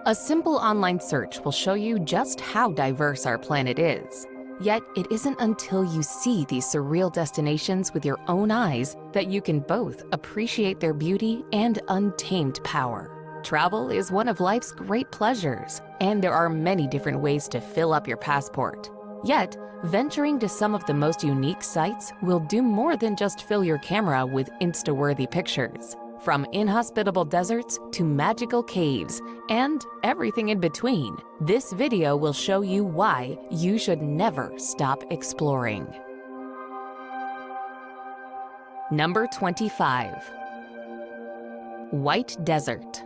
A simple online search will show you just how diverse our planet is. Yet, it isn't until you see these surreal destinations with your own eyes that you can both appreciate their beauty and untamed power. Travel is one of life's great pleasures, and there are many different ways to fill up your passport. Yet, venturing to some of the most unique sites will do more than just fill your camera with Insta-worthy pictures. From inhospitable deserts to magical caves and everything in between, this video will show you why you should never stop exploring. Number 25. White Desert.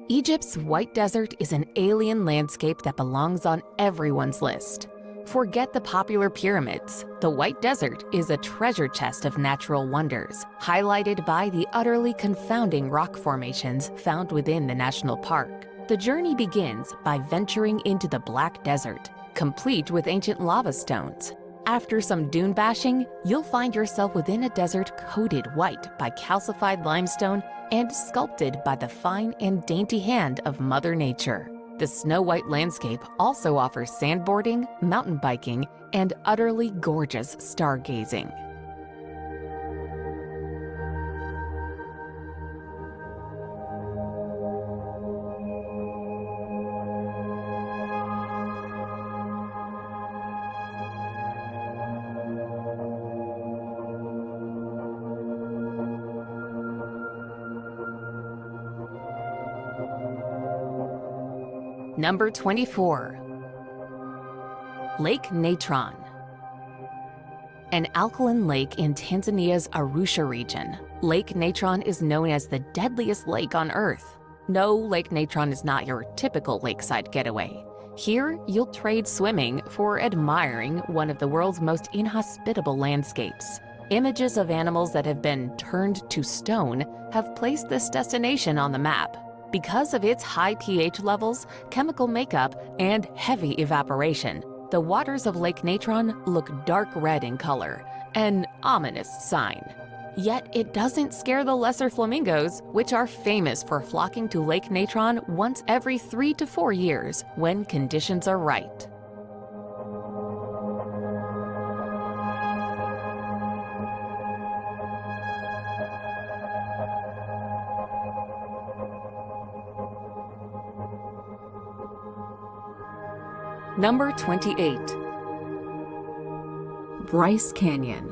Egypt's White Desert is an alien landscape that belongs on everyone's list. Forget the popular pyramids. The White Desert is a treasure chest of natural wonders, highlighted by the utterly confounding rock formations found within the national park. The journey begins by venturing into the Black Desert, complete with ancient lava stones. After some dune bashing, you'll find yourself within a desert coated white by calcified limestone and sculpted by the fine and dainty hand of Mother Nature. The snow-white landscape also offers sandboarding, mountain biking, and utterly gorgeous stargazing. Number 24. Lake Natron. An alkaline lake in Tanzania's Arusha region, Lake Natron is known as the deadliest lake on Earth. No, Lake Natron is not your typical lakeside getaway. Here, you'll trade swimming for admiring one of the world's most inhospitable landscapes. Images of animals that have been turned to stone have placed this destination on the map. Because of its high pH levels, chemical makeup, and heavy evaporation, the waters of Lake Natron look dark red in color, an ominous sign. Yet it doesn't scare the lesser flamingos, which are famous for flocking to Lake Natron once every 3 to 4 years when conditions are right. Number 28. Bryce Canyon.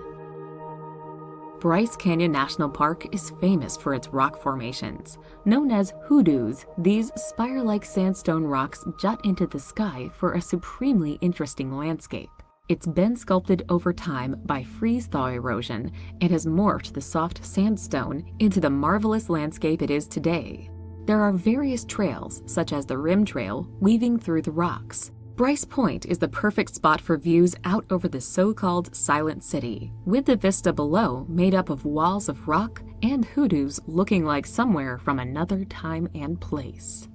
Bryce Canyon National Park is famous for its rock formations. Known as hoodoos, these spire-like sandstone rocks jut into the sky for a supremely interesting landscape. It's been sculpted over time by freeze-thaw erosion and has morphed the soft sandstone into the marvelous landscape it is today. There are various trails, such as the Rim Trail, weaving through the rocks. Bryce Point is the perfect spot for views out over the so-called Silent City, with the vista below made up of walls of rock and hoodoos looking like somewhere from another time and place.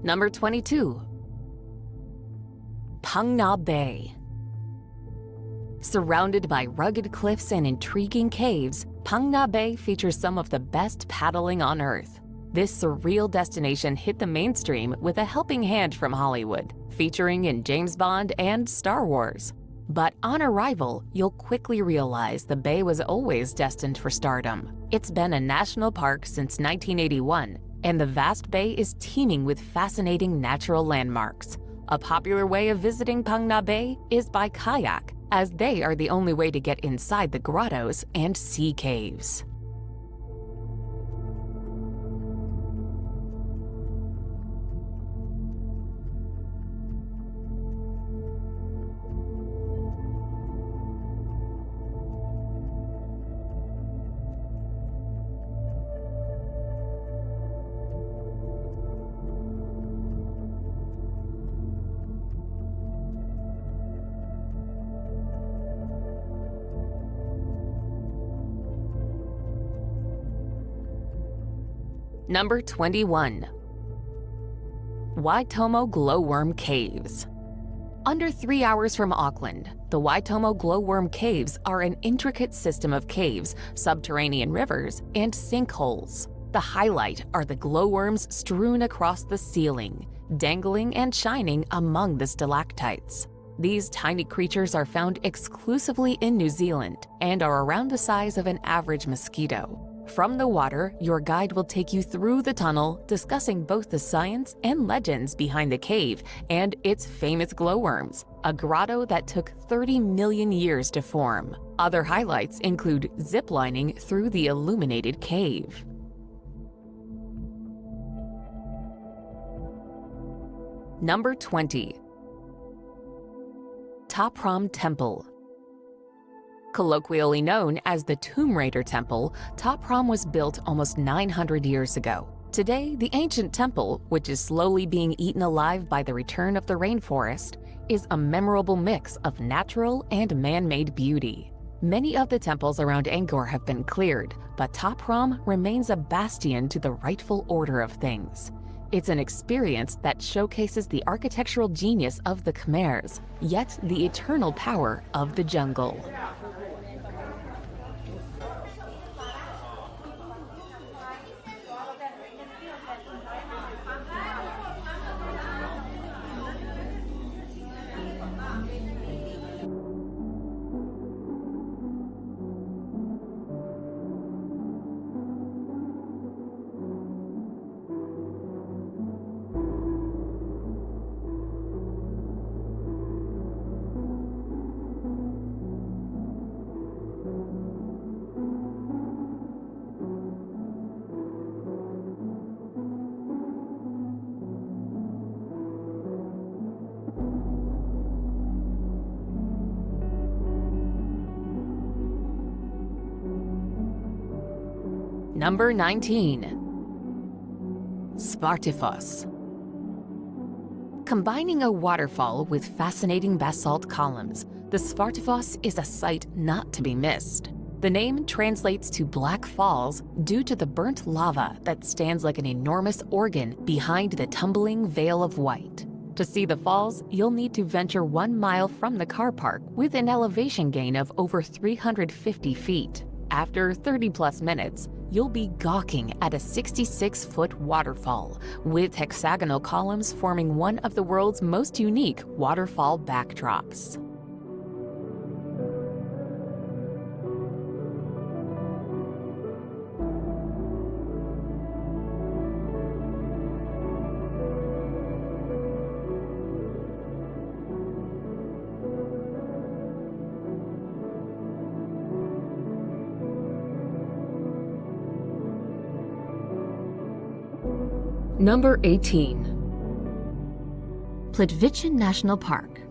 Number 22. Pang Bay. Surrounded by rugged cliffs and intriguing caves, Pang Bay features some of the best paddling on Earth. This surreal destination hit the mainstream with a helping hand from Hollywood, featuring in James Bond and Star Wars. But on arrival, you'll quickly realize the bay was always destined for stardom. It's been a national park since 1981, and the vast bay is teeming with fascinating natural landmarks. A popular way of visiting Pang Bay is by kayak, as they are the only way to get inside the grottos and sea caves. Number 21. Waitomo Glowworm Caves. Under 3 hours from Auckland, the Waitomo Glowworm Caves are an intricate system of caves, subterranean rivers, and sinkholes. The highlight are the glowworms strewn across the ceiling, dangling and shining among the stalactites. These tiny creatures are found exclusively in New Zealand and are around the size of an average mosquito. From the water, your guide will take you through the tunnel, discussing both the science and legends behind the cave and its famous glowworms, a grotto that took 30 million years to form. Other highlights include ziplining through the illuminated cave. Number 20. Tapram Temple. Colloquially known as the Tomb Raider Temple, Tapram was built almost 900 years ago. Today, the ancient temple, which is slowly being eaten alive by the return of the rainforest, is a memorable mix of natural and man-made beauty. Many of the temples around Angkor have been cleared, but Tapram remains a bastion to the rightful order of things. It's an experience that showcases the architectural genius of the Khmers, yet the eternal power of the jungle. Number 19. Svartifos. Combining a waterfall with fascinating basalt columns, the Svartifos is a sight not to be missed. The name translates to Black Falls due to the burnt lava that stands like an enormous organ behind the tumbling veil of white. To see the falls, you'll need to venture 1 mile from the car park with an elevation gain of over 350 feet. After 30-plus minutes, you'll be gawking at a 66-foot waterfall with hexagonal columns forming one of the world's most unique waterfall backdrops. Number 18. Plitvice National Park.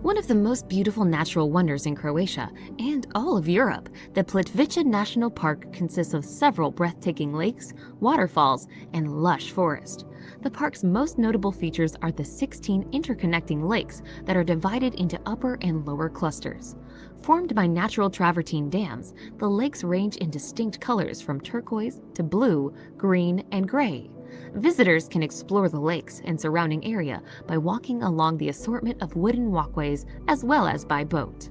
One of the most beautiful natural wonders in Croatia and all of Europe, the Plitvice National Park consists of several breathtaking lakes, waterfalls, and lush forest. The park's most notable features are the 16 interconnecting lakes that are divided into upper and lower clusters. Formed by natural travertine dams, the lakes range in distinct colors from turquoise to blue, green, and gray. Visitors can explore the lakes and surrounding area by walking along the assortment of wooden walkways as well as by boat.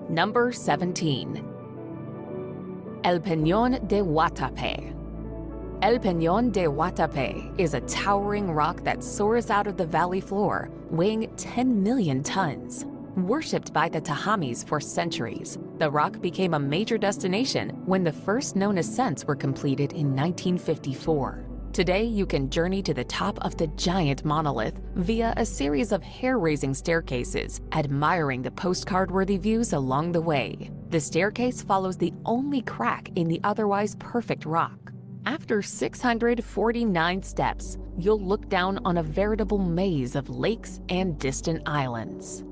Number 17. El Peñón de Guatapé. El Peñón de Guatapé is a towering rock that soars out of the valley floor, weighing 10 million tons. Worshipped by the Tahamis for centuries, The rock became a major destination when the first known ascents were completed in 1954. Today, you can journey to the top of the giant monolith via a series of hair-raising staircases, admiring the postcard-worthy views along the way. The staircase follows the only crack in the otherwise perfect rock. After 649 steps, you'll look down on a veritable maze of lakes and distant islands.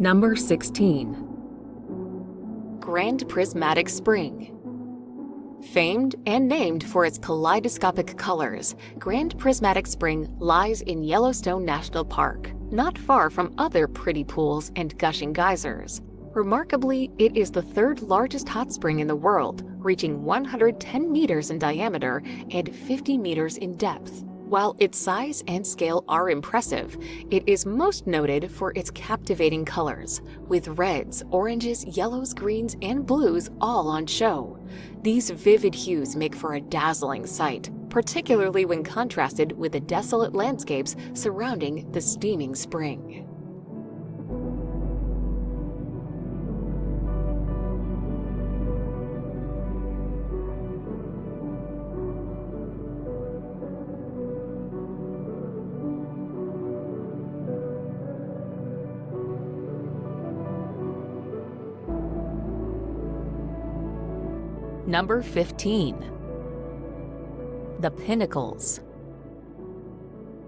Number 16. Grand Prismatic Spring. Famed and named for its kaleidoscopic colors, Grand Prismatic Spring lies in Yellowstone National Park, not far from other pretty pools and gushing geysers. Remarkably, it is the third largest hot spring in the world, reaching 110 meters in diameter and 50 meters in depth. While its size and scale are impressive, it is most noted for its captivating colors, with reds, oranges, yellows, greens, and blues all on show. These vivid hues make for a dazzling sight, particularly when contrasted with the desolate landscapes surrounding the steaming spring. Number 15. The Pinnacles.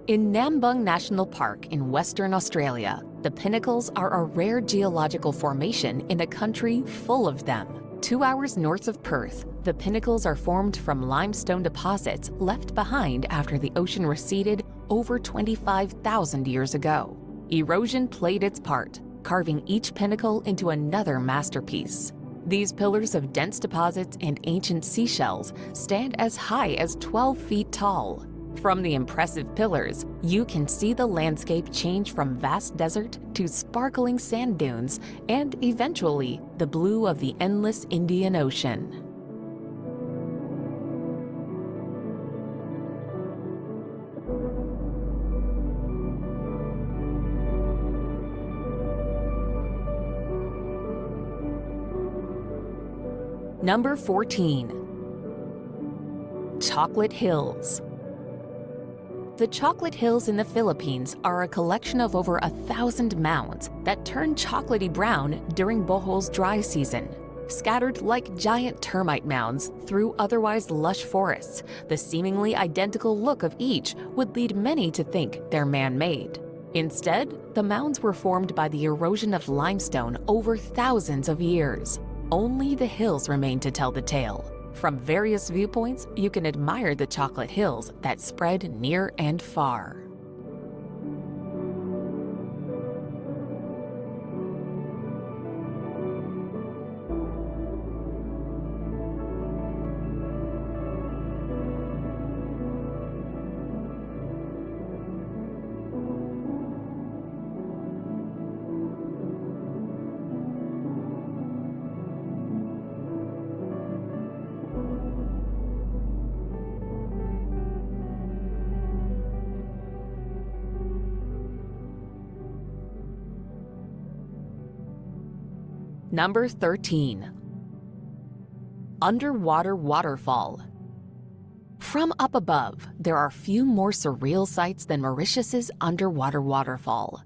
In Nambung National Park in Western Australia, the Pinnacles are a rare geological formation in a country full of them. 2 hours north of Perth, the Pinnacles are formed from limestone deposits left behind after the ocean receded over 25,000 years ago. Erosion played its part, carving each pinnacle into another masterpiece. These pillars of dense deposits and ancient seashells stand as high as 12 feet tall. From the impressive pillars, you can see the landscape change from vast desert to sparkling sand dunes and, eventually, the blue of the endless Indian Ocean. Number 14. Chocolate Hills. The Chocolate Hills in the Philippines are a collection of over 1,000 mounds that turn chocolatey brown during Bohol's dry season. Scattered like giant termite mounds through otherwise lush forests, the seemingly identical look of each would lead many to think they're man-made. Instead, the mounds were formed by the erosion of limestone over thousands of years. Only the hills remain to tell the tale. From various viewpoints, you can admire the chocolate hills that spread near and far. Number 13. Underwater Waterfall. From up above, there are few more surreal sights than Mauritius's underwater waterfall.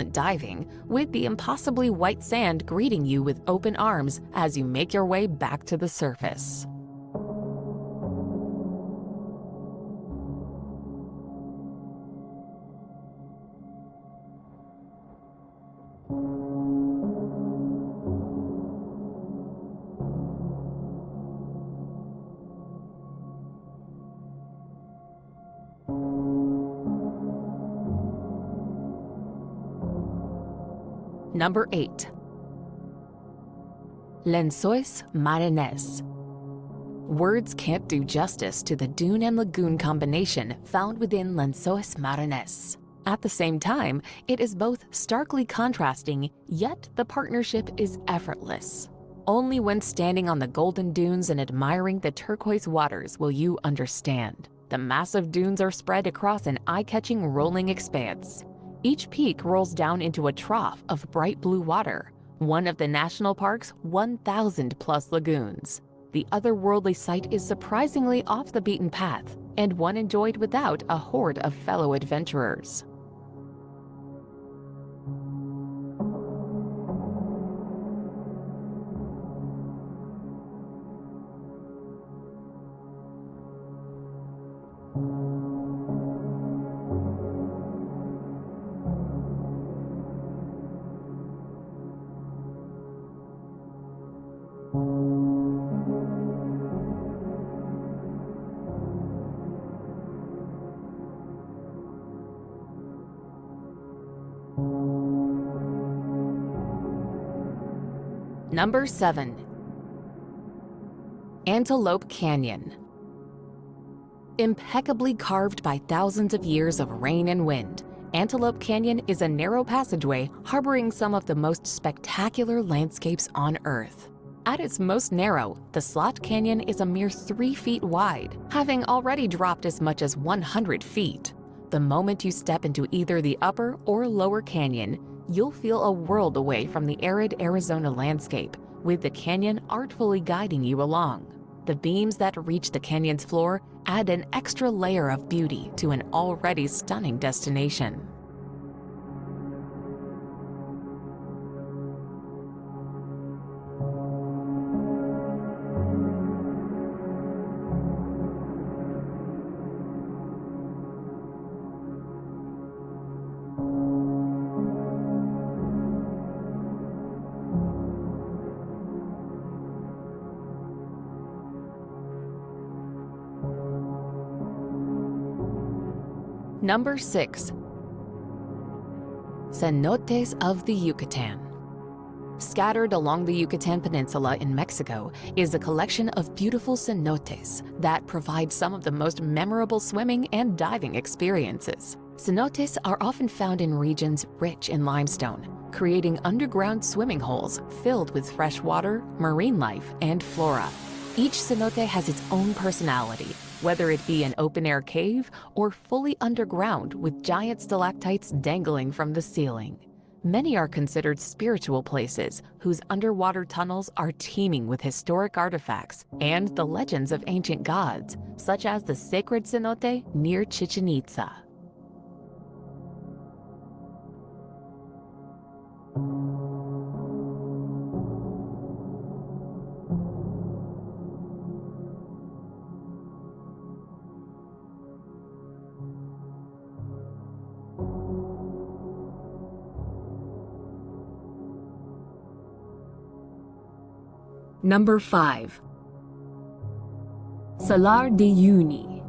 silent diving, with the impossibly white sand greeting you with open arms as you make your way back to the surface. Number 8. Lençóis Marinhos. Words can't do justice to the dune and lagoon combination found within Lençóis Marinhos. At the same time, it is both starkly contrasting, yet the partnership is effortless. Only when standing on the golden dunes and admiring the turquoise waters will you understand. The massive dunes are spread across an eye-catching rolling expanse. Each peak rolls down into a trough of bright blue water, one of the national park's 1,000-plus lagoons. The otherworldly sight is surprisingly off the beaten path, and one enjoyed without a horde of fellow adventurers. Number 7. Antelope Canyon. Impeccably carved by thousands of years of rain and wind, Antelope Canyon is a narrow passageway harboring some of the most spectacular landscapes on Earth. At its most narrow, the Slot Canyon is a mere 3 feet wide, having already dropped as much as 100 feet. The moment you step into either the upper or lower canyon, you'll feel a world away from the arid Arizona landscape, with the canyon artfully guiding you along. The beams that reach the canyon's floor add an extra layer of beauty to an already stunning destination. Number 6. Cenotes of the Yucatan. Scattered along the Yucatan Peninsula in Mexico is a collection of beautiful cenotes that provide some of the most memorable swimming and diving experiences. Cenotes are often found in regions rich in limestone, creating underground swimming holes filled with fresh water, marine life, and flora. Each cenote has its own personality, whether it be an open-air cave or fully underground with giant stalactites dangling from the ceiling. Many are considered spiritual places whose underwater tunnels are teeming with historic artifacts and the legends of ancient gods, such as the sacred cenote near Chichen Itza. Number 5. Salar de Uyuni.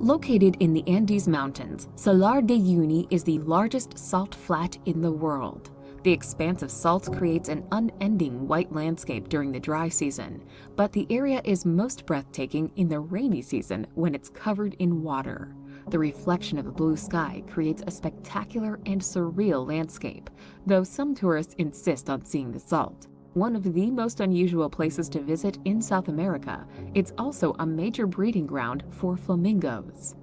Located in the Andes Mountains, Salar de Uyuni is the largest salt flat in the world. The expanse of salt creates an unending white landscape during the dry season, but the area is most breathtaking in the rainy season when it's covered in water. The reflection of the blue sky creates a spectacular and surreal landscape, though some tourists insist on seeing the salt. One of the most unusual places to visit in South America, it's also a major breeding ground for flamingos.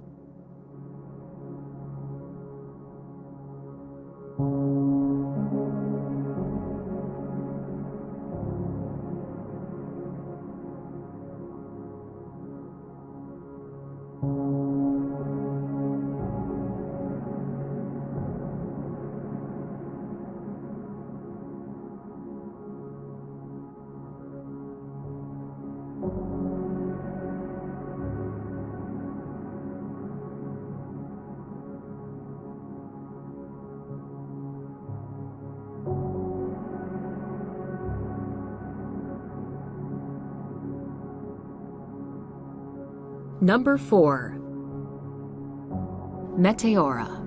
Number 4. Meteora.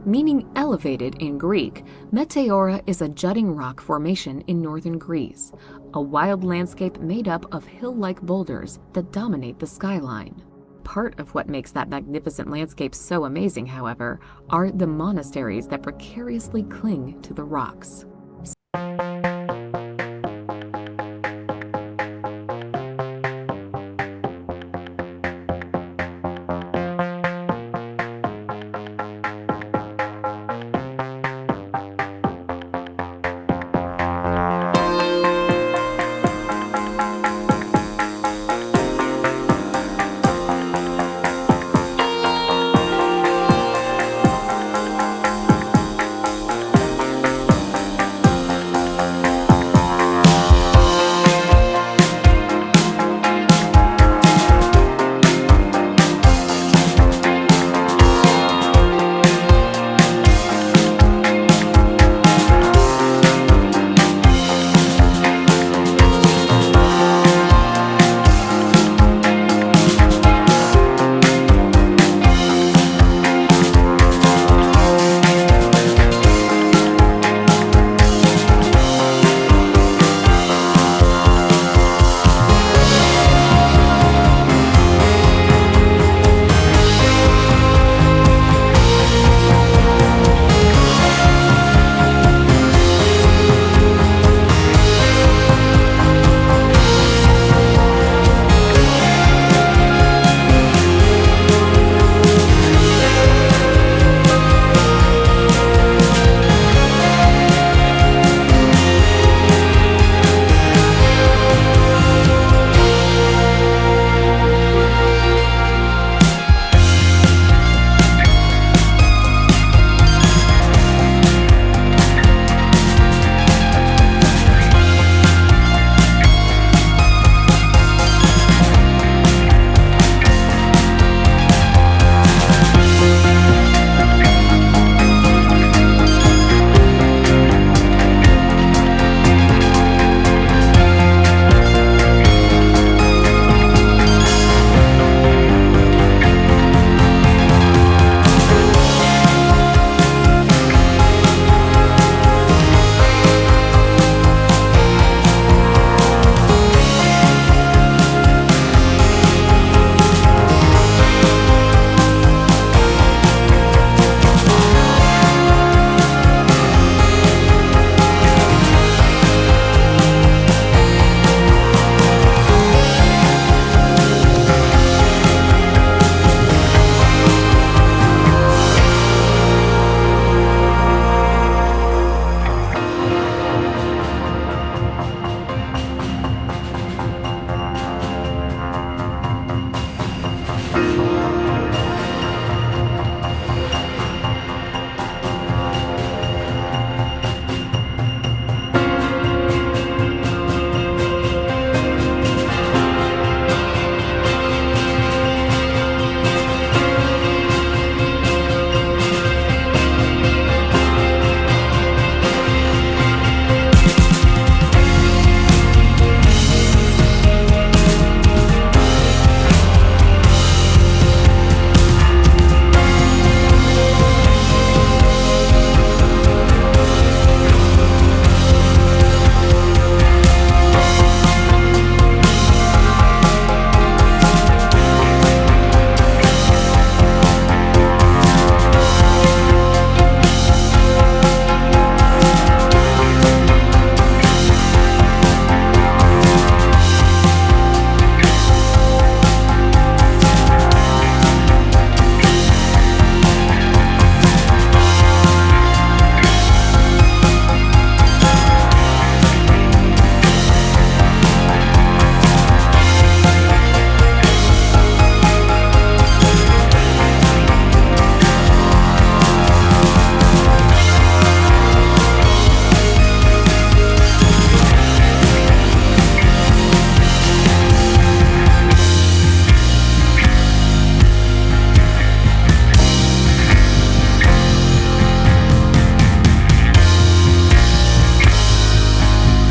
Meaning elevated in Greek, Meteora is a jutting rock formation in northern Greece, a wild landscape made up of hill-like boulders that dominate the skyline. Part of what makes that magnificent landscape so amazing, however, are the monasteries that precariously cling to the rocks.